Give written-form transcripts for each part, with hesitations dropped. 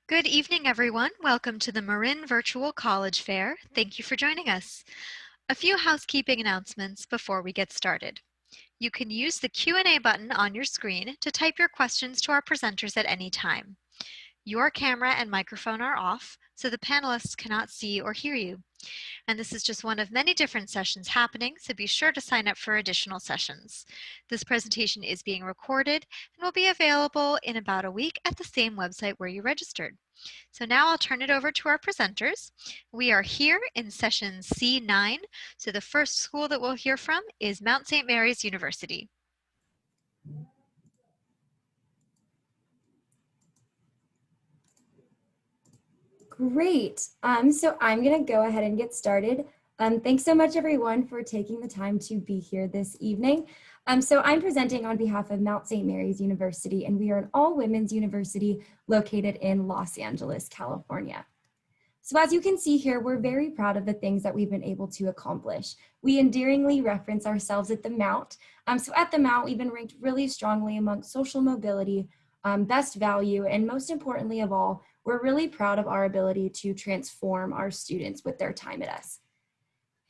Good evening, everyone. Welcome to the Marin Virtual College Fair. Thank you for joining us. A few housekeeping announcements before we get started. You can use the Q&A button on your screen to type your questions to our presenters at any time. Your camera and microphone are off, so the panelists cannot see or hear you. And this is just one of many different sessions happening, so be sure to sign up for additional sessions. This presentation is being recorded and will be available in about a week at the same website where you registered. So now I'll turn it over to our presenters. We are here in session C9. So the first school that we'll hear from is Mount St. Mary's University. Great. So I'm going to go ahead and get started. Thanks so much, everyone, for taking the time to be here this evening. So I'm presenting on behalf of Mount St. Mary's University, and we are an all-women's university located in Los Angeles, California. So as you can see here, we're very proud of the things that we've been able to accomplish. We endearingly reference ourselves at the Mount. So at the Mount, we've been ranked really strongly among social mobility, best value, and most importantly of all, we're really proud of our ability to transform our students with their time at us.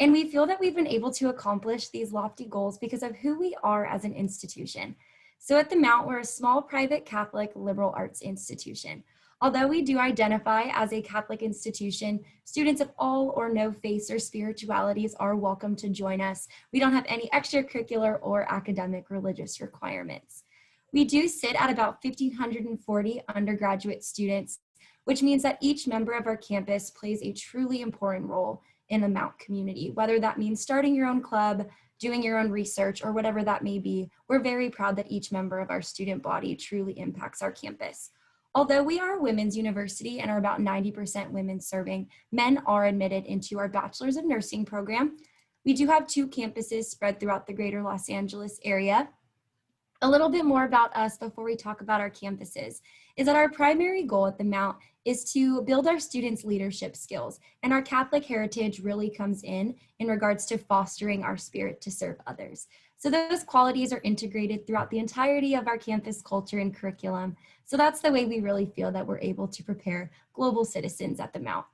And we feel that we've been able to accomplish these lofty goals because of who we are as an institution. So at the Mount, we're a small private Catholic liberal arts institution. Although we do identify as a Catholic institution, students of all or no faiths or spiritualities are welcome to join us. We don't have any extracurricular or academic religious requirements. We do sit at about 1,540 undergraduate students, which means that each member of our campus plays a truly important role in the Mount community, whether that means starting your own club, doing your own research, or whatever that may be. We're very proud that each member of our student body truly impacts our campus. Although we are a women's university and are about 90% women serving, men are admitted into our Bachelor's of Nursing program. We do have 2 campuses spread throughout the greater Los Angeles area. A little bit more about us before we talk about our campuses is that our primary goal at the Mount is to build our students' leadership skills, and our Catholic heritage really comes in regards to fostering our spirit to serve others. So those qualities are integrated throughout the entirety of our campus culture and curriculum. So that's the way we really feel that we're able to prepare global citizens at the Mount.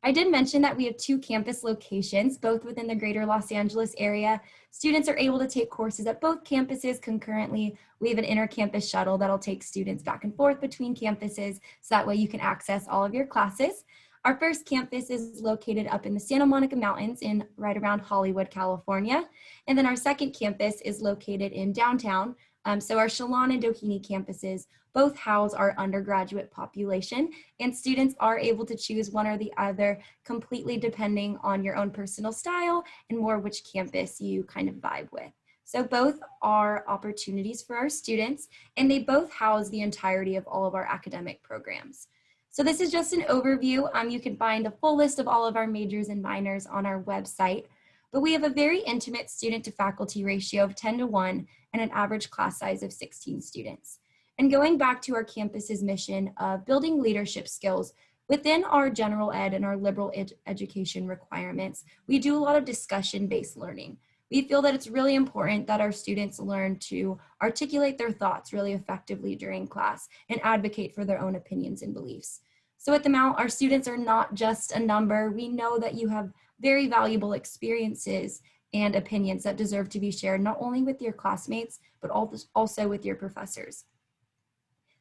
I did mention that we have 2 campus locations, both within the greater Los Angeles area. Students are able to take courses at both campuses concurrently. We have an inter-campus shuttle that'll take students back and forth between campuses, so that way you can access all of your classes. Our first campus is located up in the Santa Monica Mountains in right around Hollywood, California. And then our second campus is located in downtown. So our Chelan and Doheny campuses both house our undergraduate population, and students are able to choose one or the other completely depending on your own personal style and more which campus you kind of vibe with. So both are opportunities for our students, and they both house the entirety of all of our academic programs. So this is just an overview. You can find a full list of all of our majors and minors on our website. But we have a very intimate student to faculty ratio of 10:1 and an average class size of 16 students. And going back to our campus's mission of building leadership skills within our general ed and our liberal education requirements, we do a lot of discussion-based learning. We feel that it's really important that our students learn to articulate their thoughts really effectively during class and advocate for their own opinions and beliefs. So at the Mount, our students are not just a number. We know that you have very valuable experiences and opinions that deserve to be shared not only with your classmates, but also with your professors.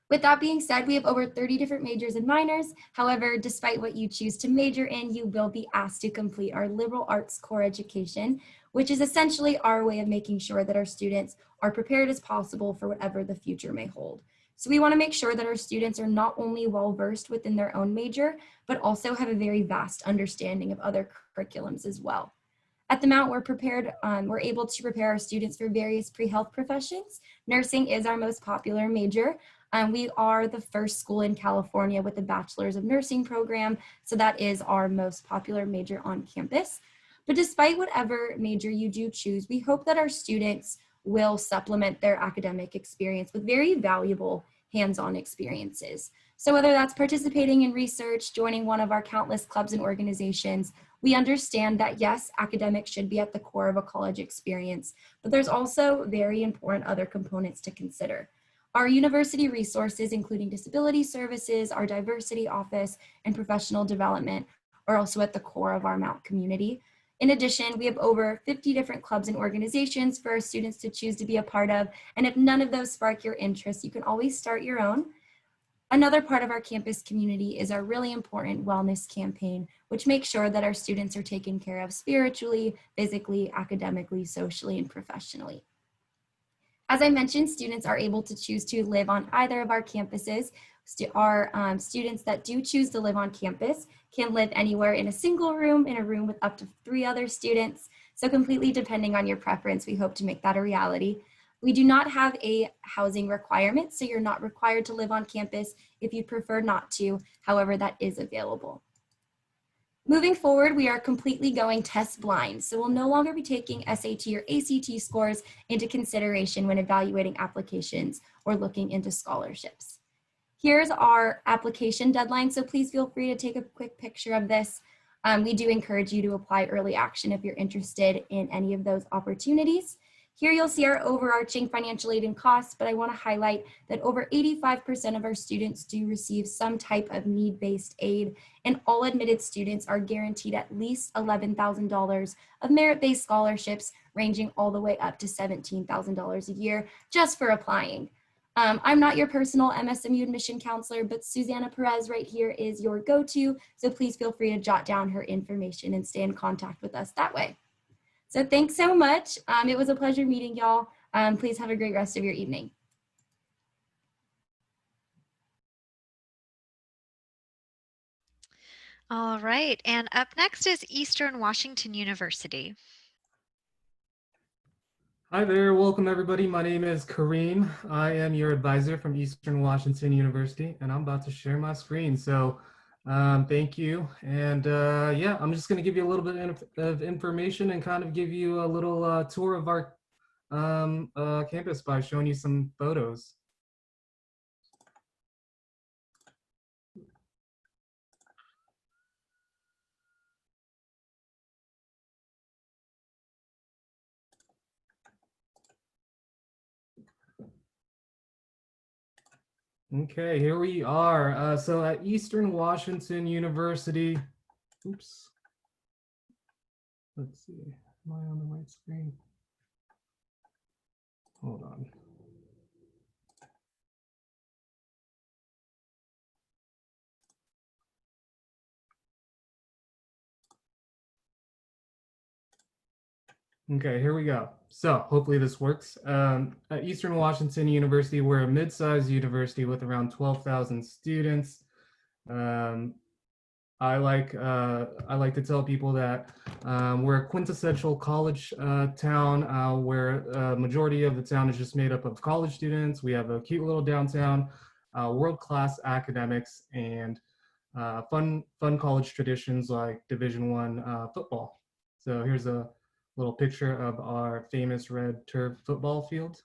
With that being said, we have over 30 different majors and minors. However, despite what you choose to major in, you will be asked to complete our liberal arts core education, which is essentially our way of making sure that our students are prepared as possible for whatever the future may hold. So we want to make sure that our students are not only well-versed within their own major, but also have a very vast understanding of other curriculums as well. At the Mount, we're able to prepare our students for various pre-health professions. Nursing is our most popular major. We are the first school in California with a Bachelor's of Nursing program, so that is our most popular major on campus. But despite whatever major you do choose, we hope that our students will supplement their academic experience with very valuable hands-on experiences. So whether that's participating in research, joining one of our countless clubs and organizations, we understand that yes, academics should be at the core of a college experience, but there's also very important other components to consider. Our university resources, including disability services, our diversity office, and professional development, are also at the core of our Mount community. In addition, we have over 50 different clubs and organizations for our students to choose to be a part of. And if none of those spark your interest, you can always start your own. Another part of our campus community is our really important wellness campaign, which makes sure that our students are taken care of spiritually, physically, academically, socially, and professionally. As I mentioned, students are able to choose to live on either of our campuses. Our students that do choose to live on campus can live anywhere in a single room, in a room with up to 3 other students. So completely depending on your preference, we hope to make that a reality. We do not have a housing requirement, so you're not required to live on campus if you prefer not to. However, that is available. Moving forward, we are completely going test blind, so we'll no longer be taking SAT or ACT scores into consideration when evaluating applications or looking into scholarships. Here's our application deadline, so please feel free to take a quick picture of this. We do encourage you to apply early action if you're interested in any of those opportunities. Here you'll see our overarching financial aid and costs, but I want to highlight that over 85% of our students do receive some type of need-based aid, and all admitted students are guaranteed at least $11,000 of merit-based scholarships, ranging all the way up to $17,000 a year just for applying. I'm not your personal MSMU admission counselor, but Susanna Perez right here is your go-to, so please feel free to jot down her information and stay in contact with us that way. So thanks so much. It was a pleasure meeting y'all. Please have a great rest of your evening. All right, and up next is Eastern Washington University. Hi there, welcome everybody. My name is Kareem. I am your advisor from Eastern Washington University, and I'm about to share my screen. So thank you. And yeah, I'm just gonna give you a little bit of information and kind of give you a little tour of our campus by showing you some photos. Okay, here we are. So at Eastern Washington University, oops. Let's see, am I on the right screen? Hold on. Okay, here we go. So hopefully this works. At Eastern Washington University, we're a mid-sized university with around 12,000 students. I like to tell people that we're a quintessential college town where a majority of the town is just made up of college students. We have a cute little downtown, world-class academics, and fun college traditions like Division I football. So here's a little picture of our famous red turf football field.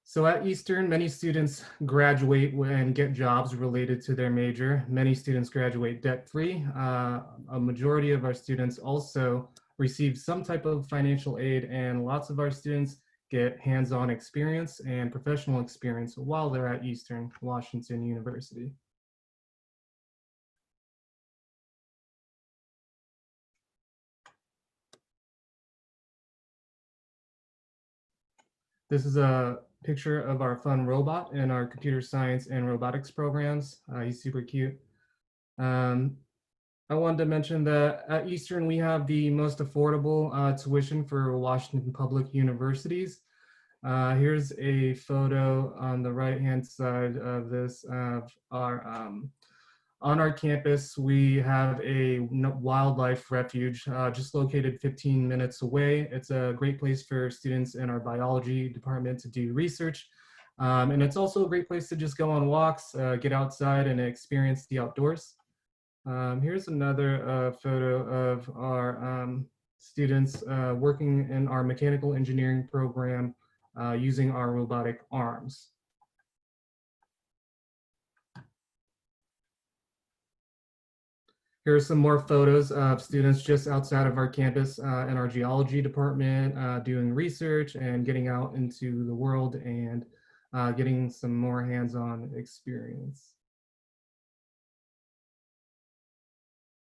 So at Eastern, many students graduate and get jobs related to their major. Many students graduate debt-free. A majority of our students also receive some type of financial aid, and lots of our students get hands-on experience and professional experience while they're at Eastern Washington University. This is a picture of our fun robot in our computer science and robotics programs. He's super cute. I wanted to mention that at Eastern, we have the most affordable tuition for Washington public universities. Here's a photo on the right-hand side of this of our on our campus. We have a wildlife refuge just located 15 minutes away. It's a great place for students in our biology department to do research. And it's also a great place to just go on walks, get outside and experience the outdoors. Here's another photo of our students working in our mechanical engineering program using our robotic arms. Here are some more photos of students just outside of our campus in our geology department doing research and getting out into the world and getting some more hands-on experience.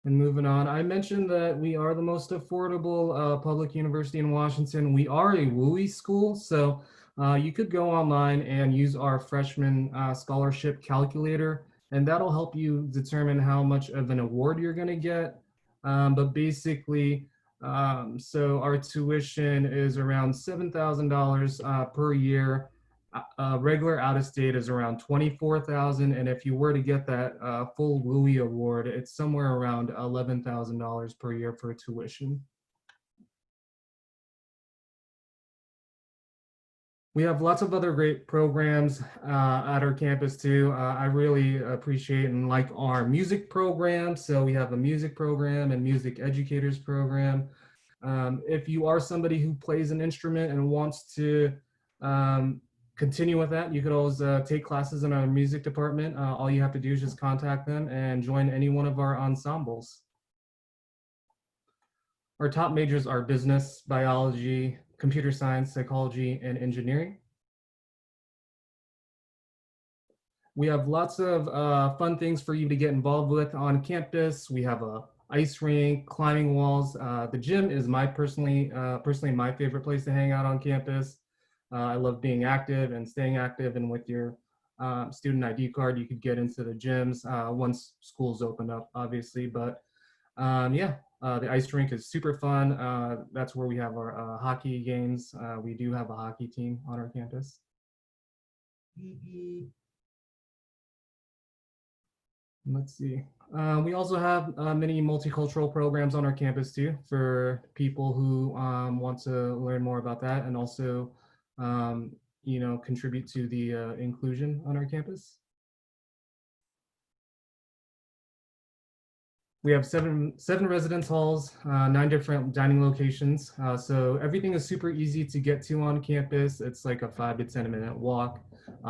And moving on, I mentioned that we are the most affordable public university in Washington. We are a WUI school, so you could go online and use our freshman scholarship calculator, and that'll help you determine how much of an award you're going to get. But basically, so our tuition is around $7,000 per year. Regular out of state is around 24,000, and if you were to get that full WUI award, it's somewhere around $11,000 per year for tuition. We have lots of other great programs at our campus too. I really appreciate and like our music program. So we have a music program and music educators program. If you are somebody who plays an instrument and wants to continue with that, you could always take classes in our music department. All you have to do is just contact them and join any one of our ensembles. Our top majors are business, biology, computer science, psychology, and engineering. We have lots of fun things for you to get involved with on campus. We have a ice rink, climbing walls. The gym is personally my favorite place to hang out on campus. I love being active and staying active, and with your student ID card, you could get into the gyms once school's open up, obviously. But yeah, the ice rink is super fun. That's where we have our hockey games. We do have a hockey team on our campus. Let's see. We also have many multicultural programs on our campus too for people who want to learn more about that and also, contribute to the inclusion on our campus. We have seven residence halls, 9 different dining locations. So everything is super easy to get to on campus. It's like a 5 to 10 minute walk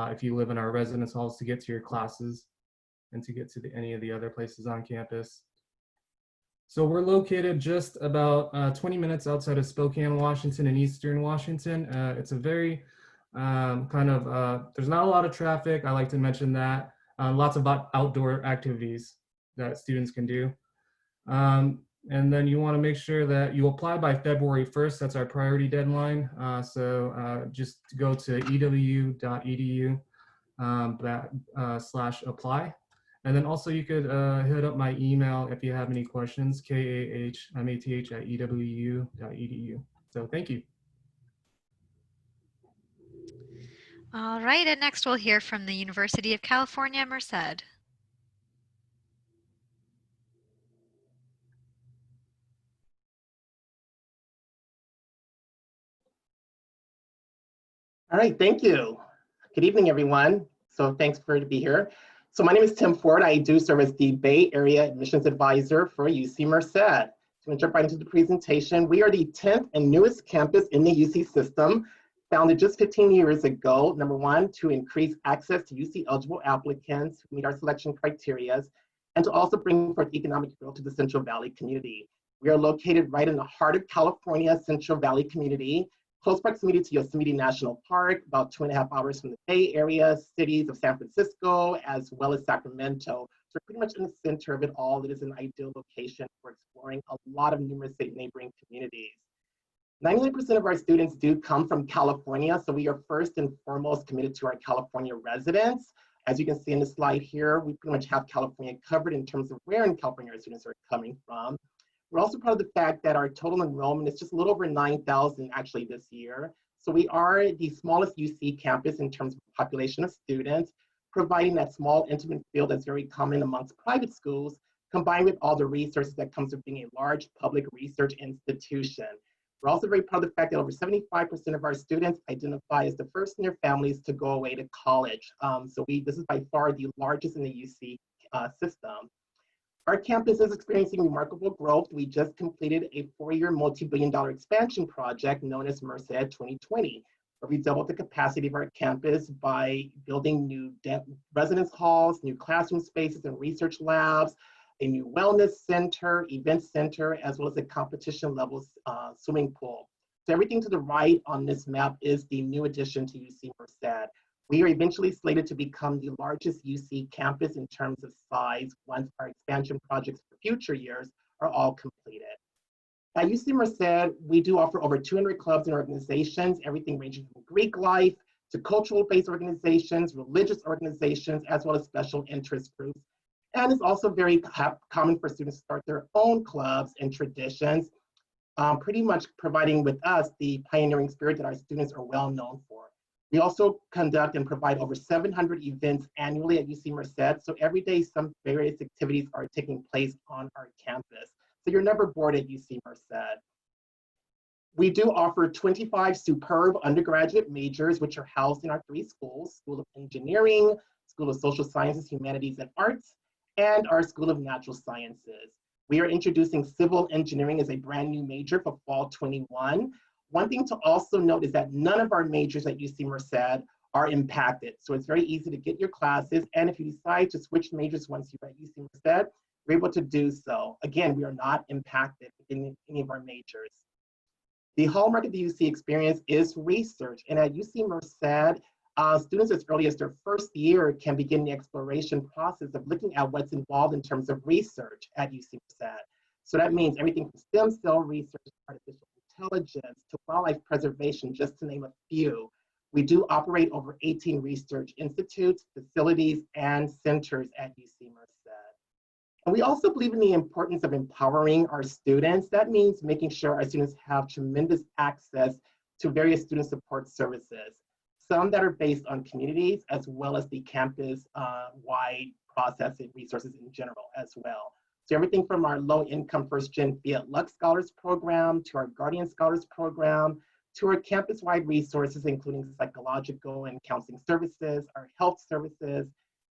if you live in our residence halls to get to your classes and to get to any of the other places on campus. So we're located just about 20 minutes outside of Spokane, Washington in Eastern Washington. It's a very there's not a lot of traffic. I like to mention that. Lots of outdoor activities that students can do. And then you want to make sure that you apply by February 1st. That's our priority deadline. So just go to ew.edu /apply. And then also you could hit up my email if you have any questions, kahmath@ewu.edu. So thank you. All right, and next we'll hear from the University of California, Merced. All right, thank you. Good evening, everyone. So thanks for to be here. So my name is Tim Ford. I do serve as the Bay Area Admissions Advisor for UC Merced. To jump right into the presentation, we are the 10th and newest campus in the UC system, founded just 15 years ago. Number one, to increase access to UC eligible applicants who meet our selection criteria, and to also bring forth economic growth to the Central Valley community. We are located right in the heart of California, Central Valley community, close proximity to Yosemite National Park, about 2.5 hours from the Bay Area, cities of San Francisco, as well as Sacramento. So we're pretty much in the center of it all. It is an ideal location for exploring a lot of numerous neighboring communities. 99% of our students do come from California, so we are first and foremost committed to our California residents. As you can see in the slide here, we pretty much have California covered in terms of where in California our students are coming from. We're also proud of the fact that our total enrollment is just a little over 9,000 actually this year. So we are the smallest UC campus in terms of population of students, providing that small, intimate feel that's very common amongst private schools, combined with all the resources that comes with being a large public research institution. We're also very proud of the fact that over 75% of our students identify as the first in their families to go away to college. This is by far the largest in the UC system. Our campus is experiencing remarkable growth. We just completed a 4-year multi-billion-dollar expansion project known as Merced 2020, where we doubled the capacity of our campus by building new residence halls, new classroom spaces and research labs, a new wellness center, event center, as well as a competition level swimming pool. So everything to the right on this map is the new addition to UC Merced. We are eventually slated to become the largest UC campus in terms of size once our expansion projects for future years are all completed. At UC Merced, we do offer over 200 clubs and organizations, everything ranging from Greek life to cultural-based organizations, religious organizations, as well as special interest groups. And it's also very common for students to start their own clubs and traditions, pretty much providing with us the pioneering spirit that our students are well known for. We also conduct and provide over 700 events annually at UC Merced. So every day, some various activities are taking place on our campus. So you're never bored at UC Merced. We do offer 25 superb undergraduate majors, which are housed in our 3 schools: School of Engineering, School of Social Sciences, Humanities, and Arts, and our School of Natural Sciences. We are introducing civil engineering as a brand new major for fall 21. One thing to also note is that none of our majors at UC Merced are impacted. So it's very easy to get your classes. And if you decide to switch majors once you're at UC Merced, you're able to do so. Again, we are not impacted in any of our majors. The hallmark of the UC experience is research. And at UC Merced, students as early as their first year can begin the exploration process of looking at what's involved in terms of research at UC Merced. So that means everything from stem cell research, artificial intelligence, to wildlife preservation, just to name a few. We do operate over 18 research institutes, facilities, and centers at UC Merced. And we also believe in the importance of empowering our students. That means making sure our students have tremendous access to various student support services, some that are based on communities, as well as the campus-wide process and resources in general as well. So everything from our low-income first-gen Fiat Lux Scholars Program, to our Guardian Scholars Program, to our campus-wide resources, including psychological and counseling services, our health services,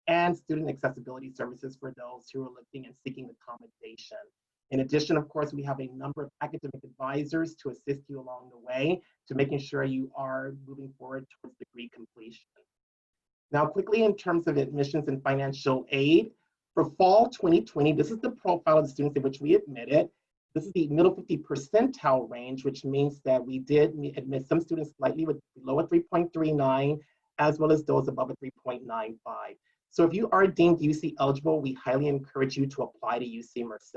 and student accessibility services for those who are looking and seeking accommodation. In addition, of course, we have a number of academic advisors to assist you along the way to making sure you are moving forward towards degree completion. Now, quickly, in terms of admissions and financial aid, for fall 2020, this is the profile of the students in which we admitted. This is the middle 50 percentile range, which means that we did admit some students slightly with below a 3.39, as well as those above a 3.95. So if you are deemed UC eligible, we highly encourage you to apply to UC Merced.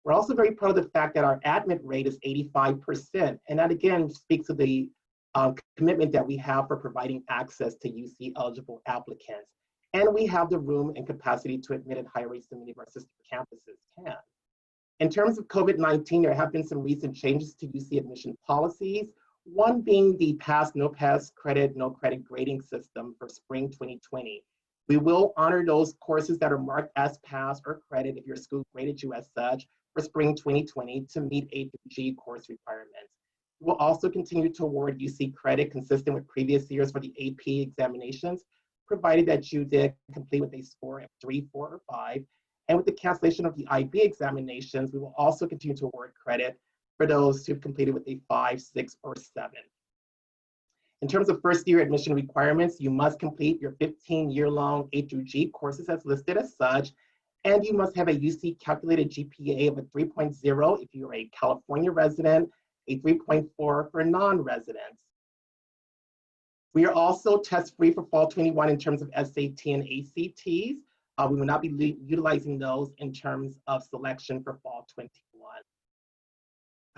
We're also very proud of the fact that our admit rate is 85%. And that again speaks to the commitment that we have for providing access to UC eligible applicants. And we have the room and capacity to admit at higher rates than many of our sister campuses can. In terms of COVID-19, there have been some recent changes to UC admission policies. One being the pass, no pass credit, no credit grading system for spring 2020. We will honor those courses that are marked as pass or credit if your school graded you as such for spring 2020 to meet A through G course requirements. We will also continue to award UC credit consistent with previous years for the AP examinations, provided that you did complete with a score of 3, 4, or 5. And with the cancellation of the IB examinations, we will also continue to award credit for those who've completed with a 5, 6, or 7. In terms of first year admission requirements, you must complete your 15-year-long A through G courses as listed as such, and you must have a UC calculated GPA of a 3.0 if you're a California resident, a 3.4 for non-residents. We are also test-free for fall 21 in terms of SAT and ACTs. We will not be utilizing those in terms of selection for fall 21.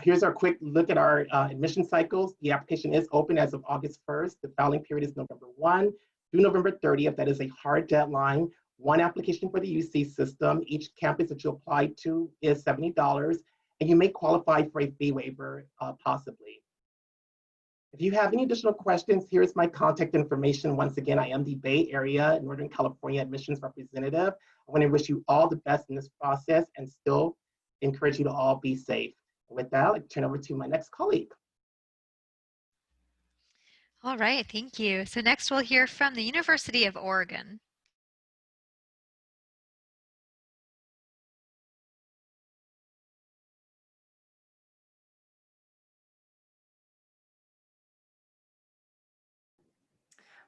Here's our quick look at our admission cycles. The application is open as of August 1st. The filing period is November 1 through November 30th. That is a hard deadline. One application for the UC system. Each campus that you apply to is $70, and you may qualify for a fee waiver possibly. If you have any additional questions, here's my contact information. Once again, I am the Bay Area Northern California admissions representative. I want to wish you all the best in this process and still encourage you to all be safe. With that, I'll turn over to my next colleague. All right, thank you. So next we'll hear from the University of Oregon.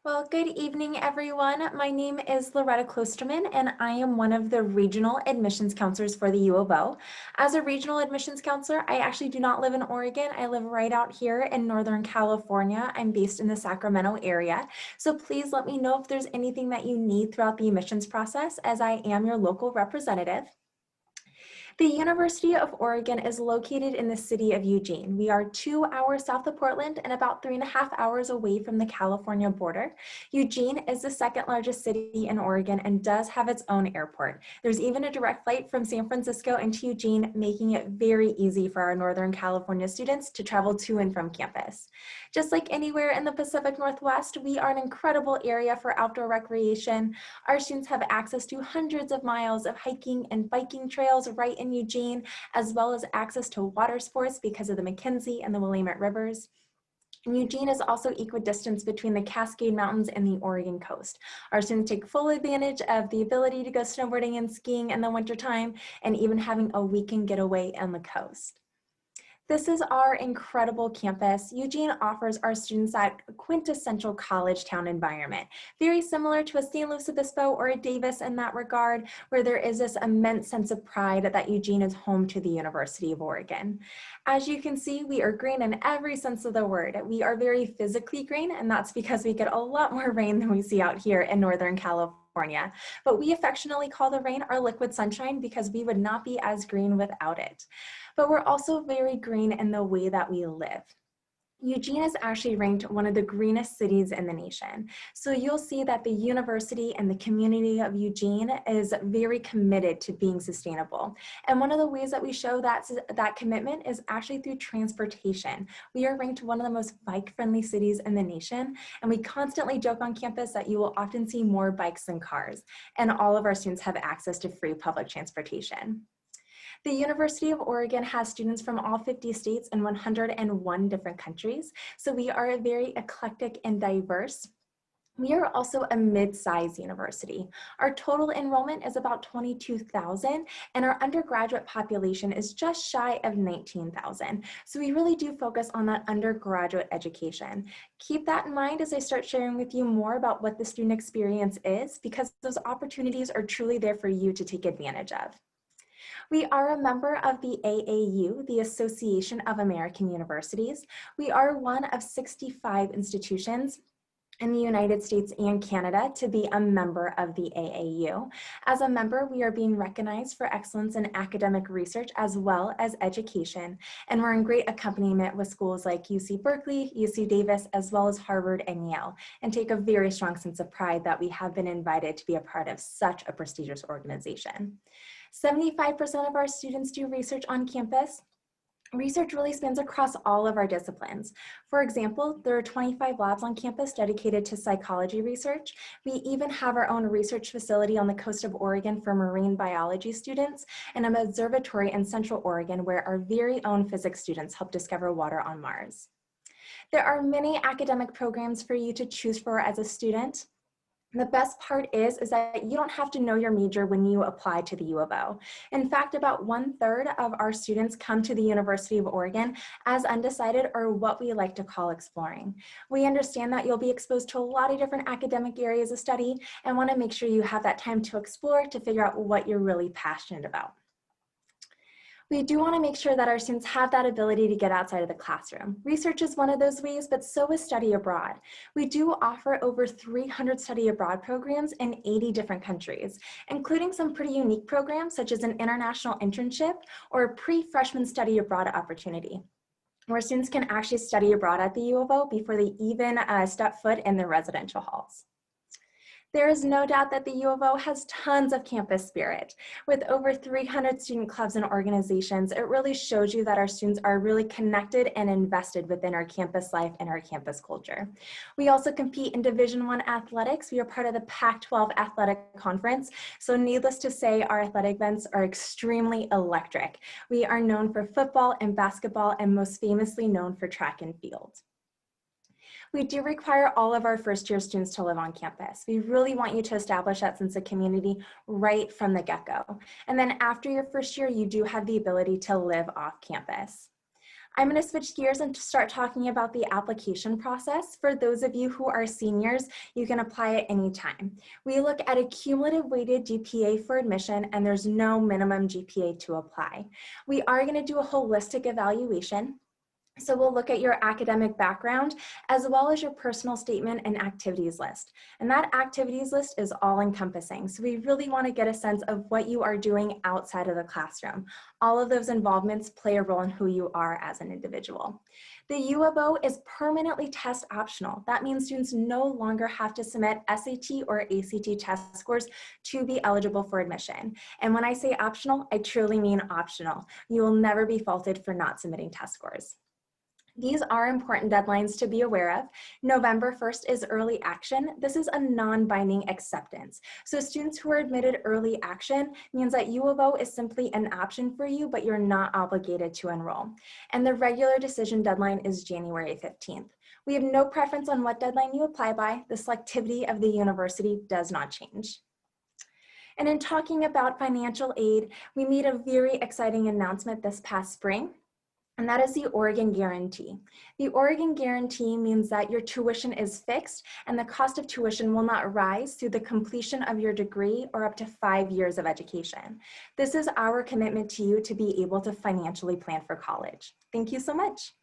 Well, good evening, everyone. My name is Loretta Klosterman, and I am one of the regional admissions counselors for the U of O. As a regional admissions counselor, I actually do not live in Oregon. I live right out here in Northern California. I'm based in the Sacramento area. So please let me know if there's anything that you need throughout the admissions process, as I am your local representative. The University of Oregon is located in the city of Eugene. We are 2 hours south of Portland and about 3.5 hours away from the California border. Eugene is the second largest city in Oregon and does have its own airport. There's even a direct flight from San Francisco into Eugene, making it very easy for our Northern California students to travel to and from campus. Just like anywhere in the Pacific Northwest, we are an incredible area for outdoor recreation. Our students have access to hundreds of miles of hiking and biking trails right in Eugene, as well as access to water sports because of the McKenzie and the Willamette rivers. And Eugene is also equidistant between the Cascade Mountains and the Oregon coast. Our students take full advantage of the ability to go snowboarding and skiing in the wintertime, and even having a weekend getaway on the coast. This is our incredible campus. Eugene offers our students that quintessential college town environment, very similar to a St. Louis Obispo or a Davis in that regard, where there is this immense sense of pride that Eugene is home to the University of Oregon. As you can see, we are green in every sense of the word. We are very physically green, and that's because we get a lot more rain than we see out here in Northern California. But we affectionately call the rain our liquid sunshine because we would not be as green without it. But we're also very green in the way that we live. Eugene is actually ranked one of the greenest cities in the nation. So you'll see that the university and the community of Eugene is very committed to being sustainable. And one of the ways that we show that commitment is actually through transportation. We are ranked one of the most bike-friendly cities in the nation, and we constantly joke on campus that you will often see more bikes than cars, and all of our students have access to free public transportation. The University of Oregon has students from all 50 states and 101 different countries, so we are a very eclectic and diverse. We are also a mid-sized university. Our total enrollment is about 22,000, and our undergraduate population is just shy of 19,000. So we really do focus on that undergraduate education. Keep that in mind as I start sharing with you more about what the student experience is, because those opportunities are truly there for you to take advantage of. We are a member of the AAU, the Association of American Universities. We are one of 65 institutions in the United States and Canada to be a member of the AAU. As a member, we are being recognized for excellence in academic research as well as education, and we're in great accompaniment with schools like UC Berkeley, UC Davis, as well as Harvard and Yale, and take a very strong sense of pride that we have been invited to be a part of such a prestigious organization. 75% of our students do research on campus. Research really spans across all of our disciplines. For example, there are 25 labs on campus dedicated to psychology research. We even have our own research facility on the coast of Oregon for marine biology students, and an observatory in Central Oregon where our very own physics students help discover water on Mars. There are many academic programs for you to choose for as a student. The best part is that you don't have to know your major when you apply to the U of O. In fact, about 1/3 of our students come to the University of Oregon as undecided, or what we like to call exploring. We understand that you'll be exposed to a lot of different academic areas of study and want to make sure you have that time to explore to figure out what you're really passionate about. We do want to make sure that our students have that ability to get outside of the classroom. Research is one of those ways, but so is study abroad. We do offer over 300 study abroad programs in 80 different countries, including some pretty unique programs such as an international internship or a pre-freshman study abroad opportunity, where students can actually study abroad at the U of O before they even step foot in the residential halls. There is no doubt that the U of O has tons of campus spirit. With over 300 student clubs and organizations, it really shows you that our students are really connected and invested within our campus life and our campus culture. We also compete in Division I athletics. We are part of the Pac-12 Athletic Conference. So needless to say, our athletic events are extremely electric. We are known for football and basketball, and most famously known for track and field. We do require all of our first-year students to live on campus. We really want you to establish that sense of community right from the get-go. And then after your first year, you do have the ability to live off campus. I'm going to switch gears and start talking about the application process. For those of you who are seniors, you can apply at any time. We look at a cumulative weighted GPA for admission, and there's no minimum GPA to apply. We are going to do a holistic evaluation. So we'll look at your academic background as well as your personal statement and activities list. And that activities list is all encompassing. So we really want to get a sense of what you are doing outside of the classroom. All of those involvements play a role in who you are as an individual. The U of O is permanently test optional. That means students no longer have to submit SAT or ACT test scores to be eligible for admission. And when I say optional, I truly mean optional. You will never be faulted for not submitting test scores. These are important deadlines to be aware of. November 1st is early action. This is a non-binding acceptance. So students who are admitted early action means that U of O is simply an option for you, but you're not obligated to enroll. And the regular decision deadline is January 15th. We have no preference on what deadline you apply by. The selectivity of the university does not change. And in talking about financial aid, we made a very exciting announcement this past spring. And that is the Oregon Guarantee. The Oregon Guarantee means that your tuition is fixed and the cost of tuition will not rise through the completion of your degree or up to 5 years of education. This is our commitment to you to be able to financially plan for college. Thank you so much.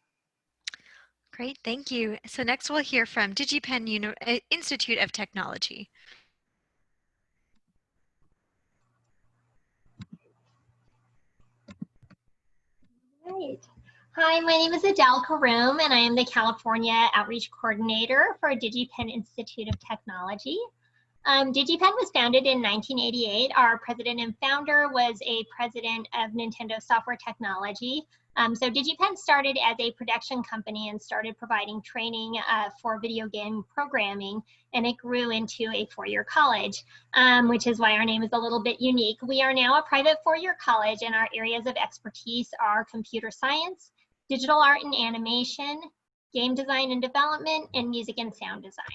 Great, thank you. So next we'll hear from Digipen Institute of Technology. Right. Hi, my name is Adele Karoum, and I am the California Outreach Coordinator for Digipen Institute of Technology. Digipen was founded in 1988. Our president and founder was a president of Nintendo Software Technology. So Digipen started as a production company and started providing training for video game programming, and it grew into a four-year college, which is why our name is a little bit unique. We are now a private four-year college, and our areas of expertise are computer science, digital art and animation, game design and development, and music and sound design.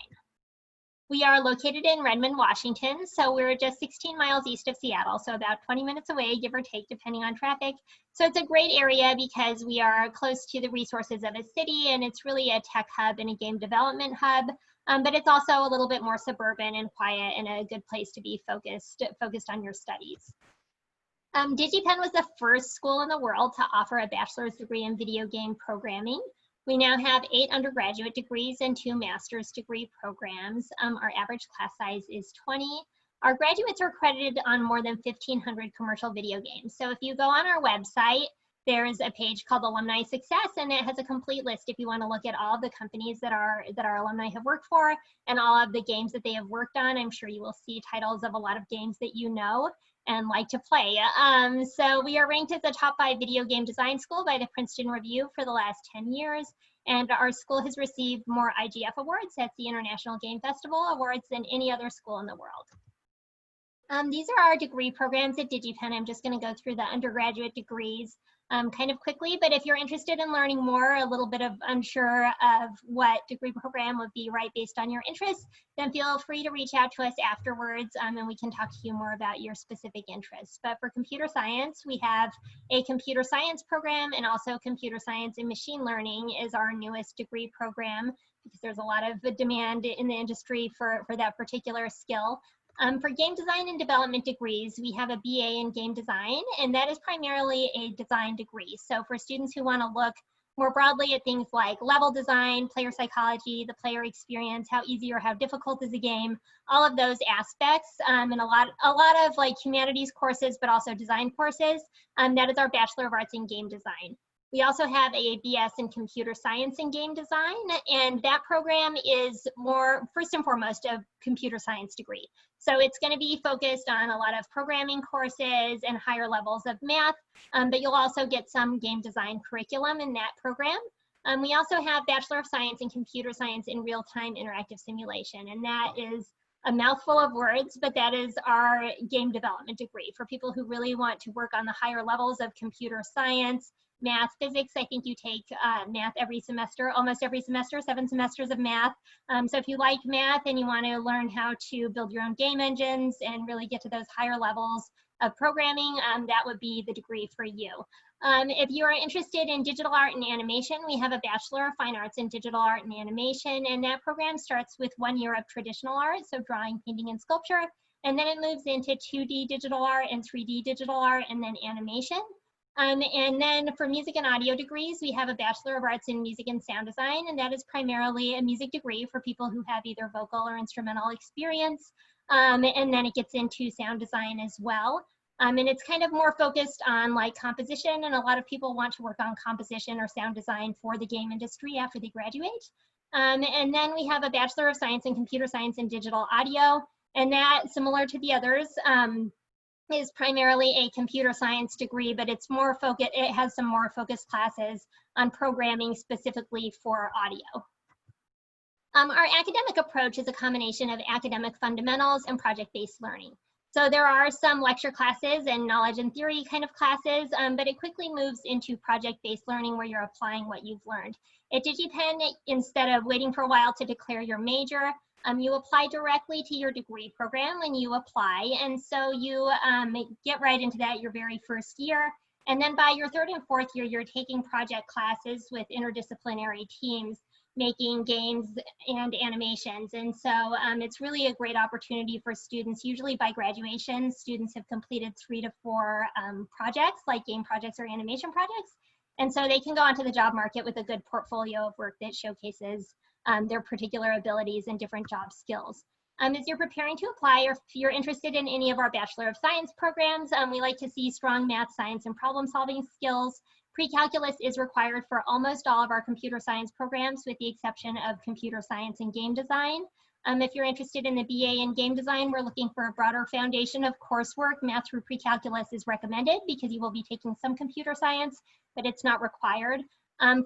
We are located in Redmond, Washington, so we're just 16 miles east of Seattle, so about 20 minutes away, give or take, depending on traffic. So it's a great area because we are close to the resources of a city, and it's really a tech hub and a game development hub, but it's also a little bit more suburban and quiet and a good place to be focused on your studies. Digipen was the first school in the world to offer a bachelor's degree in video game programming. We now have 8 undergraduate degrees and 2 master's degree programs. Our average class size is 20. Our graduates are credited on more than 1,500 commercial video games. So if you go on our website, there's a page called Alumni Success, and it has a complete list if you want to look at all of the companies that our alumni have worked for and all of the games that they have worked on. I'm sure you will see titles of a lot of games that you know and like to play. So we are ranked as a top 5 video game design school by the Princeton Review for the last 10 years. And our school has received more IGF awards, that's the International Game Festival awards, than any other school in the world. These are our degree programs at Digipen. I'm just going to go through the undergraduate degrees kind of quickly, but if you're interested in learning more, a little bit of unsure of what degree program would be right based on your interests, then feel free to reach out to us afterwards and we can talk to you more about your specific interests. But for computer science, we have a computer science program, and also computer science and machine learning is our newest degree program because there's a lot of demand in the industry for that particular skill. For game design and development degrees, we have a BA in game design, and that is primarily a design degree. So for students who want to look more broadly at things like level design, player psychology, the player experience, how easy or how difficult is a game, all of those aspects, and a lot of like humanities courses, but also design courses, that is our Bachelor of Arts in Game Design. We also have a BS in computer science and game design, and that program is more, first and foremost, a computer science degree. So it's going to be focused on a lot of programming courses and higher levels of math, but you'll also get some game design curriculum in that program. We also have Bachelor of Science in Computer Science in Real-Time Interactive Simulation, and that is a mouthful of words, but that is our game development degree for people who really want to work on the higher levels of computer science, math, physics. I think you take math every semester, almost every semester, 7 semesters of math. So if you like math and you want to learn how to build your own game engines and really get to those higher levels of programming, that would be the degree for you. If you are interested in digital art and animation, we have a Bachelor of Fine Arts in Digital Art and Animation, and that program starts with 1 year of traditional art, so drawing, painting, and sculpture, and then it moves into 2D digital art and 3D digital art, and then animation. And then for music and audio degrees, we have a Bachelor of Arts in Music and Sound Design, and that is primarily a music degree for people who have either vocal or instrumental experience. And then it gets into sound design as well. And it's kind of more focused on like composition, and a lot of people want to work on composition or sound design for the game industry after they graduate. And then we have a Bachelor of Science in Computer Science and Digital Audio, and that, similar to the others, is primarily a computer science degree, but it's more focused, it has some more focused classes on programming specifically for audio. Our academic approach is a combination of academic fundamentals and project-based learning. So there are some lecture classes and knowledge and theory kind of classes, but it quickly moves into project-based learning where you're applying what you've learned. At Digipen, instead of waiting for a while to declare your major, you apply directly to your degree program when you apply. And so you get right into that your very first year. And then by your 3rd and 4th year, you're taking project classes with interdisciplinary teams, making games and animations. And so it's really a great opportunity for students. Usually by graduation, students have completed 3 to 4 projects, like game projects or animation projects. And so they can go onto the job market with a good portfolio of work that showcases their particular abilities and different job skills. As you're preparing to apply, or if you're interested in any of our Bachelor of Science programs, we like to see strong math, science, and problem-solving skills. Pre-calculus is required for almost all of our computer science programs, with the exception of computer science and game design. If you're interested in the BA in game design, we're looking for a broader foundation of coursework. Math through pre-calculus is recommended because you will be taking some computer science, but it's not required.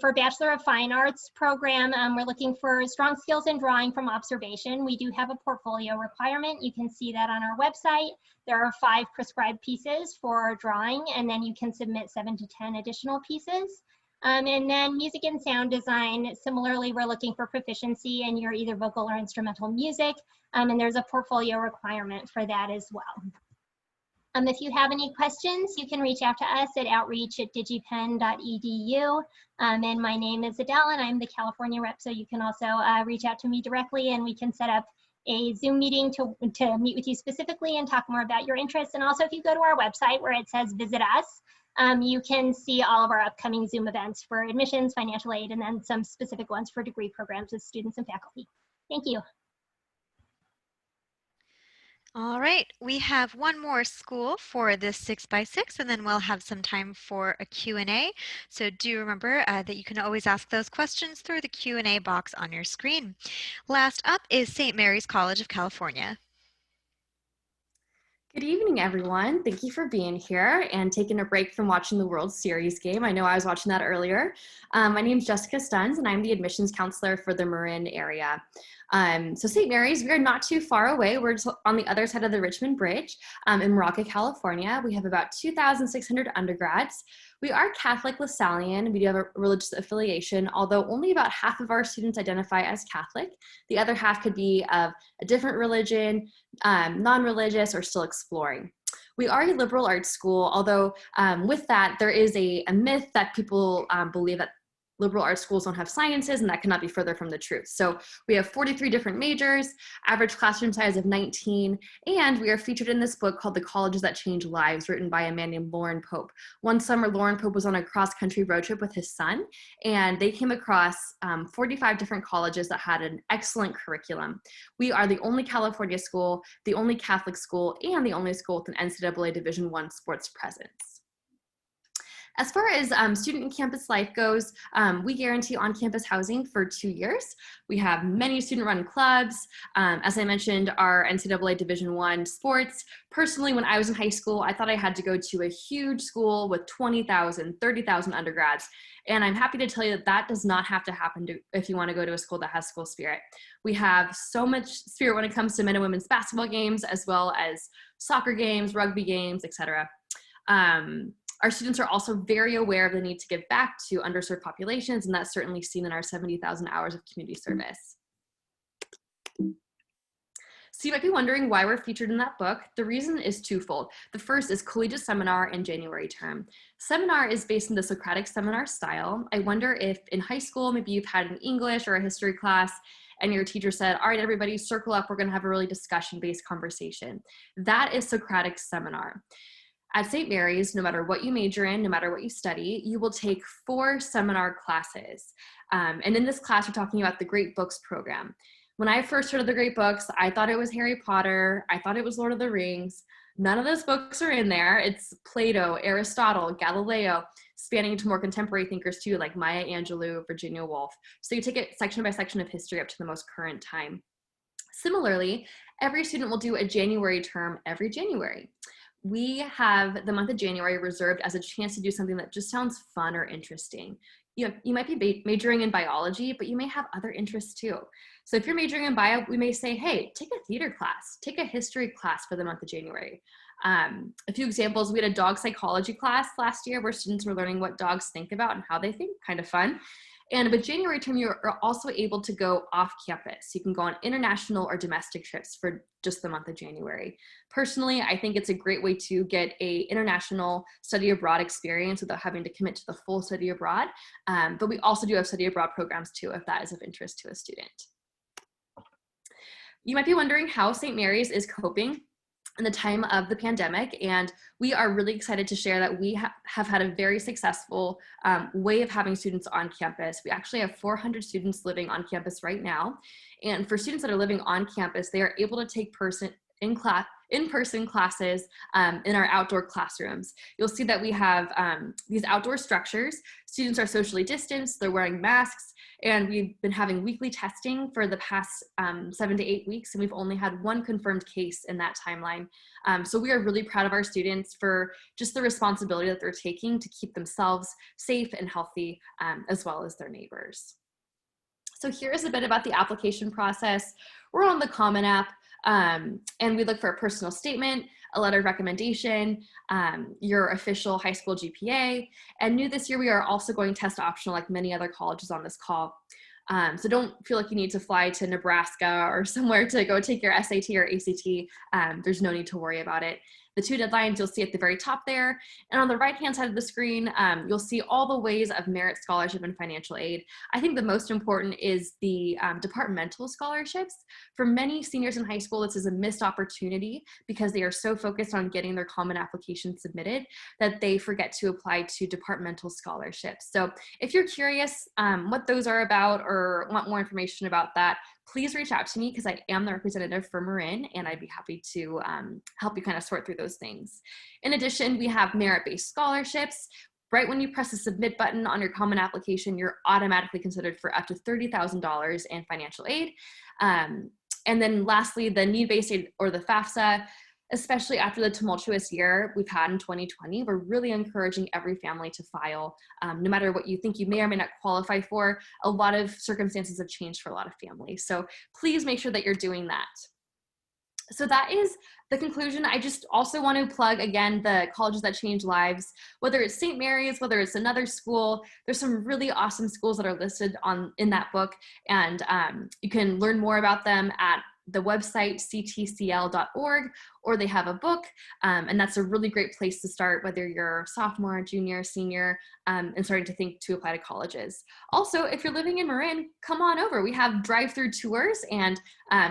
For Bachelor of Fine Arts program, we're looking for strong skills in drawing from observation. We do have a portfolio requirement. You can see that on our website. There are 5 prescribed pieces for drawing, and then you can submit 7 to 10 additional pieces. And then music and sound design, similarly, we're looking for proficiency in your either vocal or instrumental music, and there's a portfolio requirement for that as well. If you have any questions, you can reach out to us at outreach@digipen.edu. And my name is Adele, and I'm the California rep, so you can also reach out to me directly, and we can set up a Zoom meeting to meet with you specifically and talk more about your interests. And also, if you go to our website where it says visit us, you can see all of our upcoming Zoom events for admissions, financial aid, and then some specific ones for degree programs with students and faculty. Thank you. All right, we have one more school for this 6x6, and then we'll have some time for a Q&A. So do remember that you can always ask those questions through the Q&A box on your screen. Last up is St. Mary's College of California. Good evening, everyone. Thank you for being here and taking a break from watching the World Series game. I know I was watching that earlier. My name is Jessica Stuns, and I'm the admissions counselor for the Marin area. So St. Mary's, we are not too far away. We're just on the other side of the Richmond Bridge in Merced, California. We have about 2,600 undergrads. We are Catholic LaSallian. We do have a religious affiliation, although only about half of our students identify as Catholic. The other half could be of a different religion, non-religious, or still exploring. We are a liberal arts school, although with that, there is a myth that people believe that liberal arts schools don't have sciences, and that cannot be further from the truth. So we have 43 different majors, average classroom size of 19, and we are featured in this book called The Colleges That Change Lives, written by a man named Lauren Pope. One summer, Lauren Pope was on a cross-country road trip with his son, and they came across 45 different colleges that had an excellent curriculum. We are the only California school, the only Catholic school, and the only school with an NCAA Division I sports presence. As far as student and campus life goes, we guarantee on-campus housing for 2 years. We have many student-run clubs. As I mentioned, our NCAA Division I sports. Personally, when I was in high school, I thought I had to go to a huge school with 20,000, 30,000 undergrads. And I'm happy to tell you that that does not have to happen if you want to go to a school that has school spirit. We have so much spirit when it comes to men and women's basketball games, as well as soccer games, rugby games, etc. Our students are also very aware of the need to give back to underserved populations, and that's certainly seen in our 70,000 hours of community service. So you might be wondering why we're featured in that book. The reason is twofold. The first is collegiate seminar in January term. Seminar is based in the Socratic seminar style. I wonder if in high school, maybe you've had an English or a history class and your teacher said, all right, everybody circle up, we're gonna have a really discussion-based conversation. That is Socratic seminar. At St. Mary's, no matter what you major in, no matter what you study, you will take 4 seminar classes. And in this class, we're talking about the Great Books program. When I first heard of the Great Books, I thought it was Harry Potter. I thought it was Lord of the Rings. None of those books are in there. It's Plato, Aristotle, Galileo, spanning into more contemporary thinkers too, like Maya Angelou, Virginia Woolf. So you take it section by section of history up to the most current time. Similarly, every student will do a January term every January. We have the month of January reserved as a chance to do something that just sounds fun or interesting. You might be majoring in biology, but you may have other interests too. So if you're majoring in bio, we may say, hey, take a theater class, take a history class for the month of January. A few examples, we had a dog psychology class last year where students were learning what dogs think about and how they think, kind of fun. And with January term, you're also able to go off campus. You can go on international or domestic trips for just the month of January. Personally, I think it's a great way to get a international study abroad experience without having to commit to the full study abroad. But we also do have study abroad programs too, if that is of interest to a student. You might be wondering how St. Mary's is coping in the time of the pandemic, and we are really excited to share that we have had a very successful way of having students on campus. We actually have 400 students living on campus right now, and for students that are living on campus, they are able to take in-person classes in our outdoor classrooms. You'll see that we have these outdoor structures. Students are socially distanced, they're wearing masks, and we've been having weekly testing for the past 7 to 8 weeks, and we've only had 1 confirmed case in that timeline. So we are really proud of our students for just the responsibility that they're taking to keep themselves safe and healthy, as well as their neighbors. So here is a bit about the application process. We're on the Common App, and we look for a personal statement, a letter of recommendation, your official high school GPA, and new this year, we are also going test optional like many other colleges on this call. So don't feel like you need to fly to Nebraska or somewhere to go take your SAT or ACT. There's no need to worry about it. The 2 deadlines you'll see at the very top there. And on the right-hand side of the screen, you'll see all the ways of merit scholarship and financial aid. I think the most important is the departmental scholarships. For many seniors in high school, this is a missed opportunity because they are so focused on getting their common application submitted that they forget to apply to departmental scholarships. So if you're curious what those are about or want more information about that, please reach out to me because I am the representative for Marin, and I'd be happy to help you kind of sort through those things. In addition, we have merit-based scholarships. Right when you press the submit button on your common application, you're automatically considered for up to $30,000 in financial aid. And then lastly, the need-based aid or the FAFSA. Especially after the tumultuous year we've had in 2020, we're really encouraging every family to file. No matter what you think you may or may not qualify for, a lot of circumstances have changed for a lot of families. So please make sure that you're doing that. So that is the conclusion. I just also want to plug again the colleges that change lives, whether it's St. Mary's, whether it's another school. There's some really awesome schools that are listed in that book, and you can learn more about them at the website ctcl.org, or they have a book, and that's a really great place to start, whether you're sophomore, junior, senior, and starting to think to apply to colleges. Also, if you're living in Marin, come on over. We have drive-through tours, and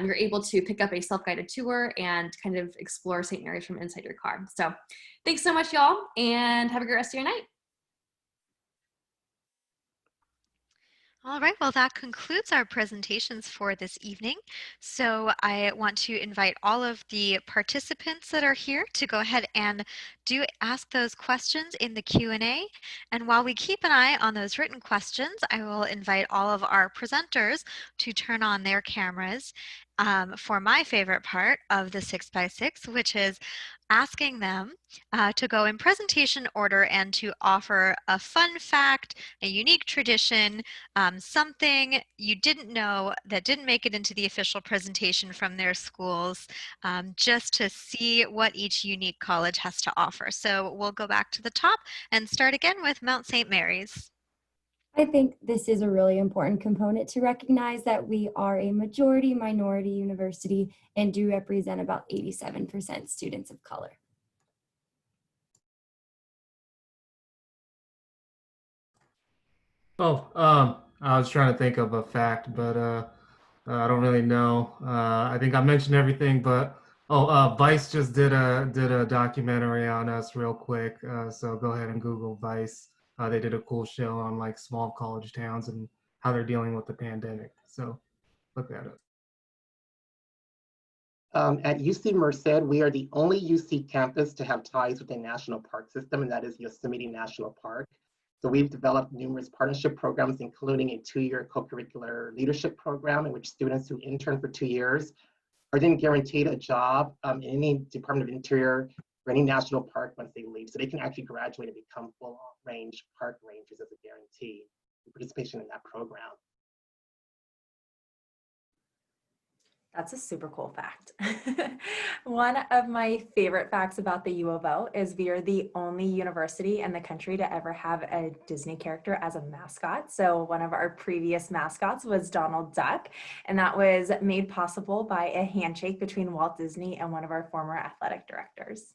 you're able to pick up a self-guided tour and kind of explore St. Mary's from inside your car. So thanks so much, y'all, and have a great rest of your night. All right, well, that concludes our presentations for this evening. So I want to invite all of the participants that are here to go ahead and ask those questions in the Q&A. And while we keep an eye on those written questions, I will invite all of our presenters to turn on their cameras for my favorite part of the 6x6, which is asking them to go in presentation order and to offer a fun fact, a unique tradition, something you didn't know that didn't make it into the official presentation from their schools, just to see what each unique college has to offer. So we'll go back to the top and start again with Mount St. Mary's. I think this is a really important component to recognize that we are a majority minority university and do represent about 87% students of color. Oh, I was trying to think of a fact, but I don't really know. I think I mentioned everything, but Vice just did a documentary on us real quick. So go ahead and Google Vice. They did a cool show on like small college towns and how they're dealing with the pandemic. So look that up. At UC Merced, we are the only UC campus to have ties with a national park system, and that is Yosemite National Park. So we've developed numerous partnership programs, including a 2-year co-curricular leadership program in which students who intern for 2 years are then guaranteed a job in any Department of Interior or any national park once they leave. So they can actually graduate and become full range park rangers as a guarantee for participation in that program. That's a super cool fact. One of my favorite facts about the U of O is we are the only university in the country to ever have a Disney character as a mascot. So one of our previous mascots was Donald Duck, and that was made possible by a handshake between Walt Disney and one of our former athletic directors.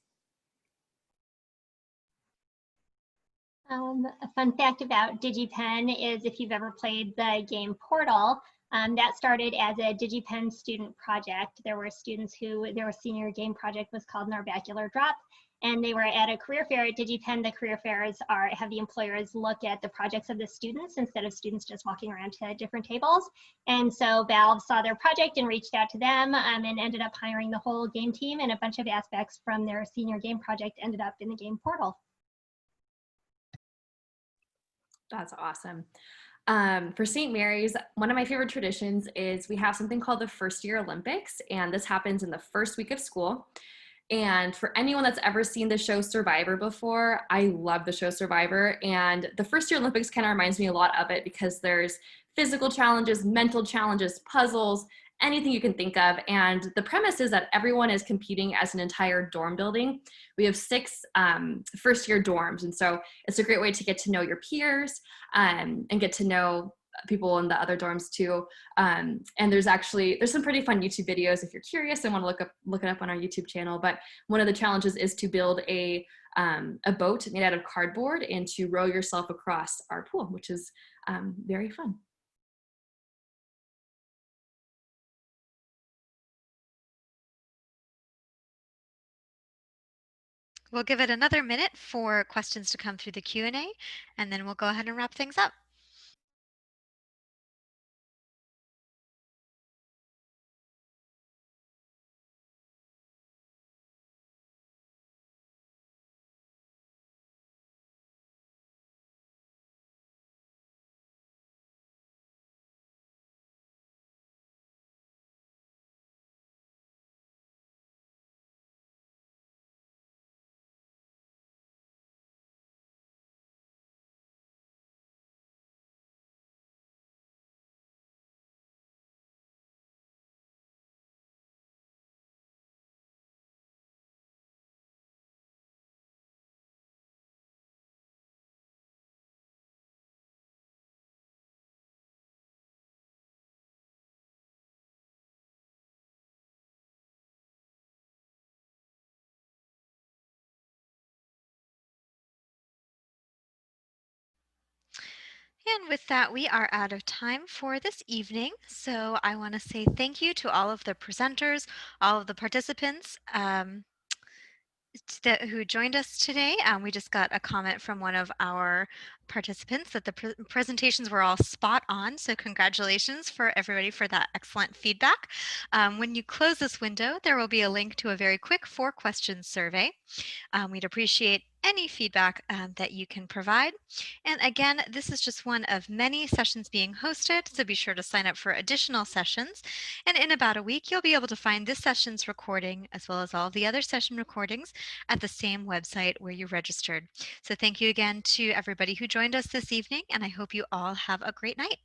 A fun fact about Digipen is if you've ever played the game Portal, that started as a Digipen student project. There were students their senior game project was called Narbacular Drop, and they were at a career fair at Digipen. The career fairs have the employers look at the projects of the students instead of students just walking around to different tables. And so Valve saw their project and reached out to them and ended up hiring the whole game team, and a bunch of aspects from their senior game project ended up in the game Portal. That's awesome. For St. Mary's, one of my favorite traditions is we have something called the First Year Olympics, and this happens in the first week of school. And for anyone that's ever seen the show Survivor before, I love the show Survivor. And the First Year Olympics kind of reminds me a lot of it because there's physical challenges, mental challenges, puzzles, anything you can think of. And the premise is that everyone is competing as an entire dorm building. We have 6 first year dorms. And so it's a great way to get to know your peers and get to know people in the other dorms too. And there's some pretty fun YouTube videos if you're curious and want to look it up on our YouTube channel. But one of the challenges is to build a boat made out of cardboard and to row yourself across our pool, which is very fun. We'll give it another minute for questions to come through the Q&A, and then we'll go ahead and wrap things up. And with that, we are out of time for this evening. So I want to say thank you to all of the presenters, all of the participants who joined us today. We just got a comment from one of our participants that the presentations were all spot on. So congratulations for everybody for that excellent feedback. When you close this window, there will be a link to a very quick 4-question survey. We'd appreciate any feedback that you can provide. And again, this is just one of many sessions being hosted, so be sure to sign up for additional sessions. And in about a week, you'll be able to find this session's recording as well as all the other session recordings at the same website where you registered. So thank you again to everybody who joined us this evening, and I hope you all have a great night.